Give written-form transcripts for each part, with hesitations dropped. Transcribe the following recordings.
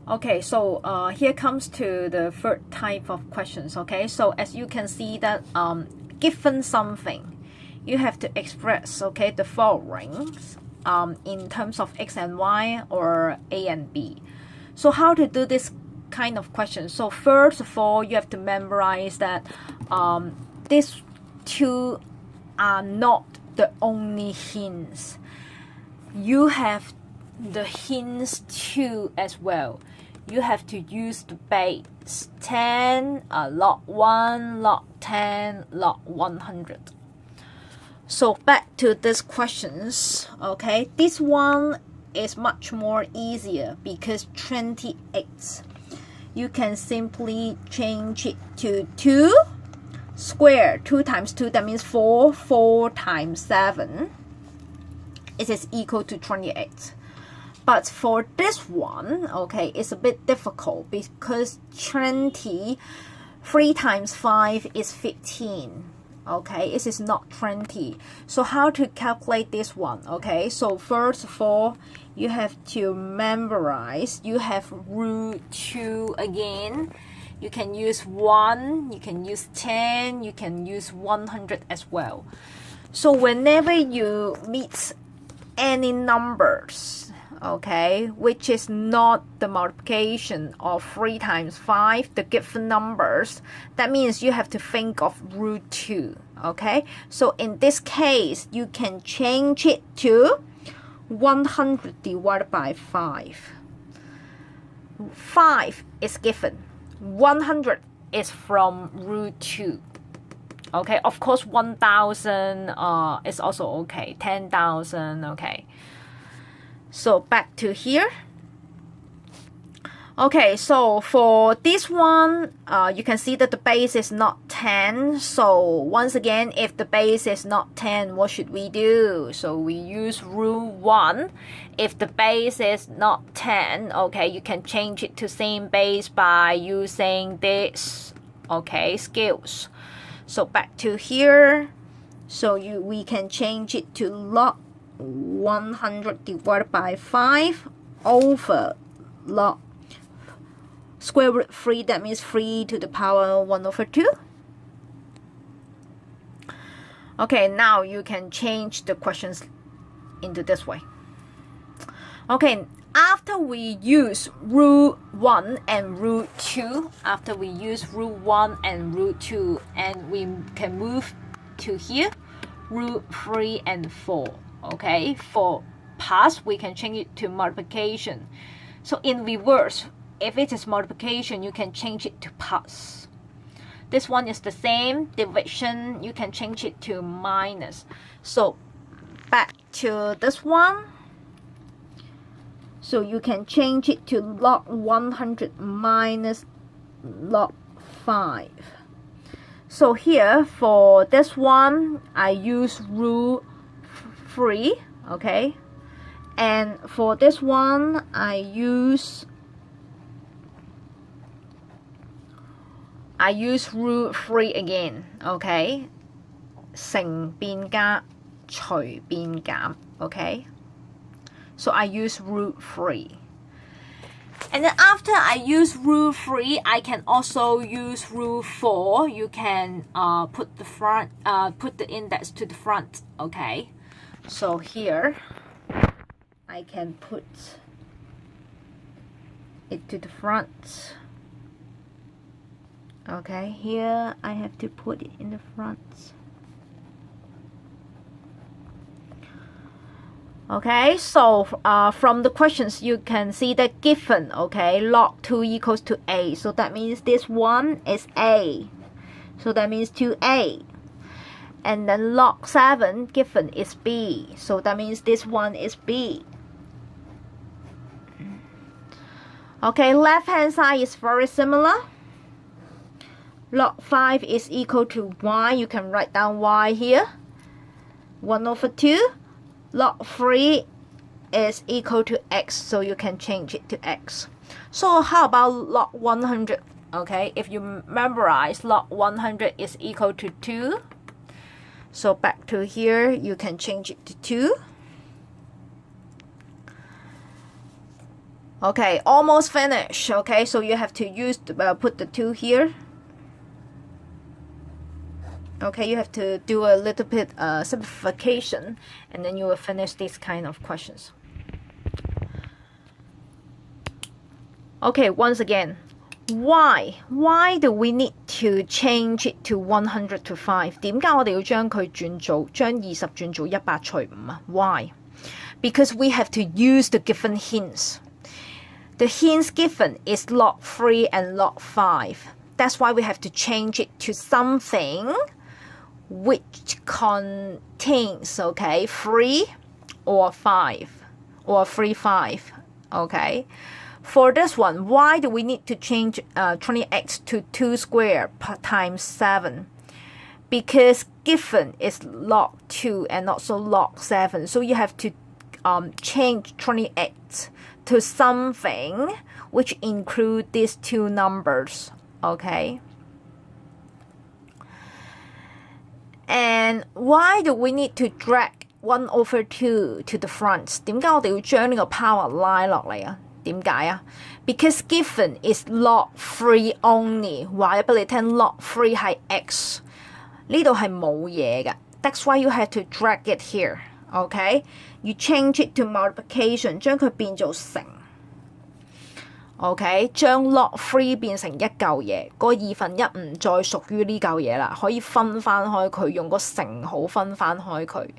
Okay, so here comes to the third type of questions. Okay, so as you can see that given something, you have to express, okay, the following in terms of x and y or a and b. So how to do this kind of question? So first of all, you have to memorize that these two are not the only hints. You have the hints too as well. You have to use the base 10, log 1, log 10, log 100. So back to these questions, okay, this one is much more easier because 28, you can simply change it to 2 square. 2 times 2, that means 4. 4 times 7, it is equal to 28. But for this one, okay, it's a bit difficult because 3 times 5 is 15. Okay, it is not 20. So how to calculate this one? Okay, so first of all, you have to memorize. You have root 2 again. You can use 1, you can use 10, you can use 100 as well. So whenever you meet any numbers, okay, which is not the multiplication of 3 times 5, the given numbers, that means you have to think of root 2, okay? So in this case, you can change it to 100 divided by 5. 5 is given. 100 is from root 2. Okay, of course 1,000 is also okay. 10,000, okay. So back to here. Okay, so for this one, you can see that the base is not 10. So once again, if the base is not 10, what should we do? So we use root 1. If the base is not 10, okay, you can change it to same base by using this, okay, skills. So back to here. So we can change it to log 100 divided by 5 over log square root 3, that means 3 to the power 1 over 2. Okay, now you can change the questions into this way. Okay, after we use root 1 and root 2, and we can move to here, root 3 and 4. Okay, for past, we can change it to multiplication. So in reverse, if it is multiplication, you can change it to plus. This one is the same. Division, you can change it to minus. So back to this one. So you can change it to log 100 minus log 5. So here for this one, I use root 3, okay, and for this one I use root 3 again, okay, 乘變加除變減, okay, so I use root 3. And then after I use root 3, I can also use root 4. You can put the index to the front, okay. So here I can put it to the front. Okay, here I have to put it in the front. Okay, so from the questions you can see that given, okay, log 2 equals to a. So that means this one is a. So that means 2a. And then log 7 given is b. So that means this one is b. Okay, left hand side is very similar. Log 5 is equal to y. You can write down y here. 1 over 2. Log 3 is equal to x. So you can change it to x. So how about log 100? Okay, if you memorize log 100 is equal to 2. So back to here, you can change it to 2. Okay, almost finished. Okay, so you have to use put the 2 here. Okay, you have to do a little bit simplification, and then you will finish these kind of questions. Okay, once again, why do we need to change it to 100 to 5? 點解我哋要將佢轉做將20轉做100除5啊 ？Why? Because we have to use the given hints. The hints given is log 3 and log 5. That's why we have to change it to something which contains, okay, 3 or 5 or 3, 5, okay? For this one, why do we need to change 20x to 2 squared times 7? Because given is log 2 and also log 7. So you have to change 20x to something which include these 2 numbers, okay? And why do we need to drag 1/2 to the front? 點解我哋要將呢個 power 拉落嚟啊？點解啊？ Because given is log 3 only， 話咗俾你聽 log 3係 x， 呢度係冇嘢嘅。That's why you have to drag it here. Okay? You change it to multiplication， 將佢變做乘。OK， 將 log 3變成一嚿嘢，個1/2唔再屬於呢嚿嘢啦，可以分翻開佢，用個乘號分翻開佢。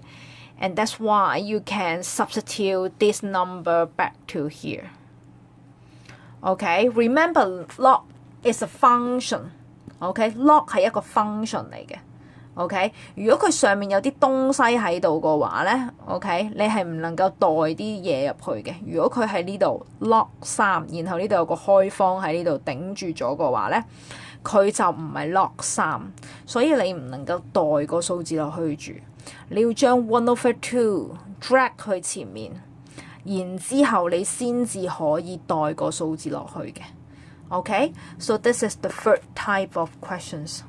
And that's why you can substitute this number back to here. OK, remember log is a function. OK, log 係一個 function 嚟嘅。OK， 如果佢上面有啲東西喺度嘅話咧 ，OK， 你係唔能夠代啲嘢入去嘅。如果佢喺呢度 log 3，然後呢度有個開方喺呢度頂住咗嘅話咧，佢就唔係 log 3，所以你唔能夠代個數字落去住。你要將 1/2 drag 去前面，然之後你先至可以代個數字落去嘅。OK，so this is the third type of questions.